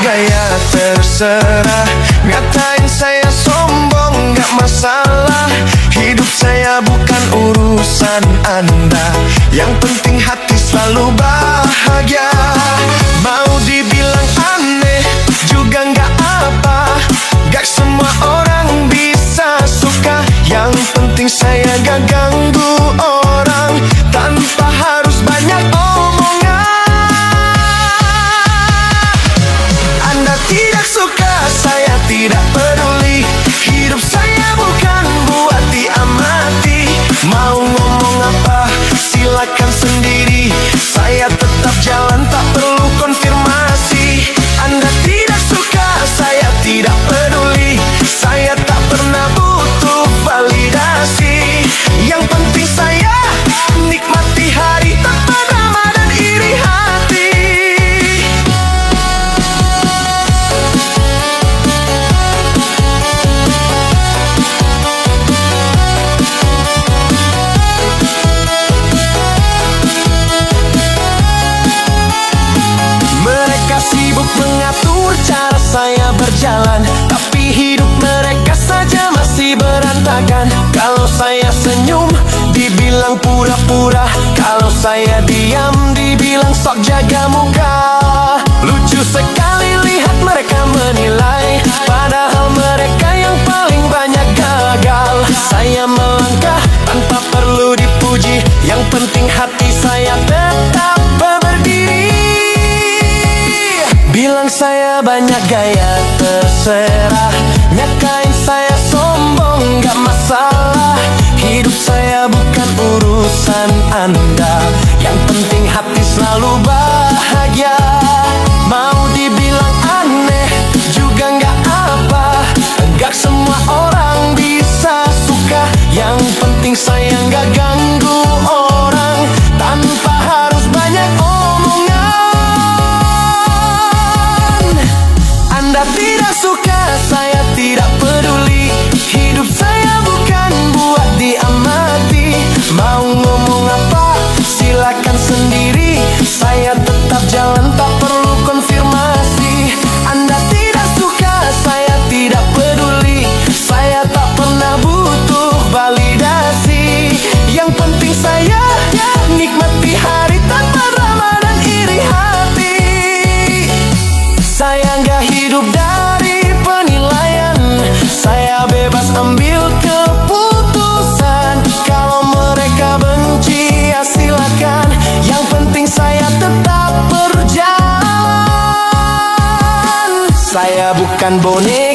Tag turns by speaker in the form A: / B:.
A: gaya terserah. Ngatain saya sombong gak masalah. Hidup saya bukan urusan Anda. Yang penting hati selalu bahagia. Mau dibilang aneh juga gak apa. Gak semua orang bisa suka. Yang penting saya gak ganggu orang tanpa harus banyak omongan. Anda tidak suka, saya tidak peduli. Hidup saya bukan buat diamati. Mau ngomong apa, silakan sendiri. Saya tetap jalan, tak perlu konfirmasi. Anda tidak suka, saya tidak peduli. Saya tak pernah butuh validasi. Yang penting saya nikmati hari tanpa drama dan iri hati. Mereka sibuk mengatur cara saya berjalan, tapi hidup mereka saja masih berantakan. Kalau saya senyum, dibilang pura-pura. Kalau saya diam, dibilang sok jaga muka. Lucu sekali lihat mereka menilai, padahal mereka yang paling banyak gagal. Saya melangkah tanpa perlu dipuji. Yang penting hati saya tetap berdiri. Bilang saya banyak gaya terserah. Nyakain saya sombong gak masalah. Hidup saya bukan urusan Anda. Yang penting hati selalu bahagia. Mau dibilang aneh juga gak apa. Gak semua orang bisa suka. Yang penting saya gak ganggu orang tanpa harus banyak omongan. Anda tidak suka, saya tidak peduli. Hidup saya bukan buat diamati. Mau ngomong apa, silakan sendiri. Saya tetap jalan, tak perlu konfirmasi. Anda tidak suka, saya tidak peduli. Saya tak pernah butuh validasi. Yang penting saya nikmati hari tanpa drama dan iri hati. Saya gak hidup dari penilaian. Saya bebas ambil keputusan. Kalau mereka benci ya silakan. Yang penting saya tetap berjalan. Saya bukan boneka.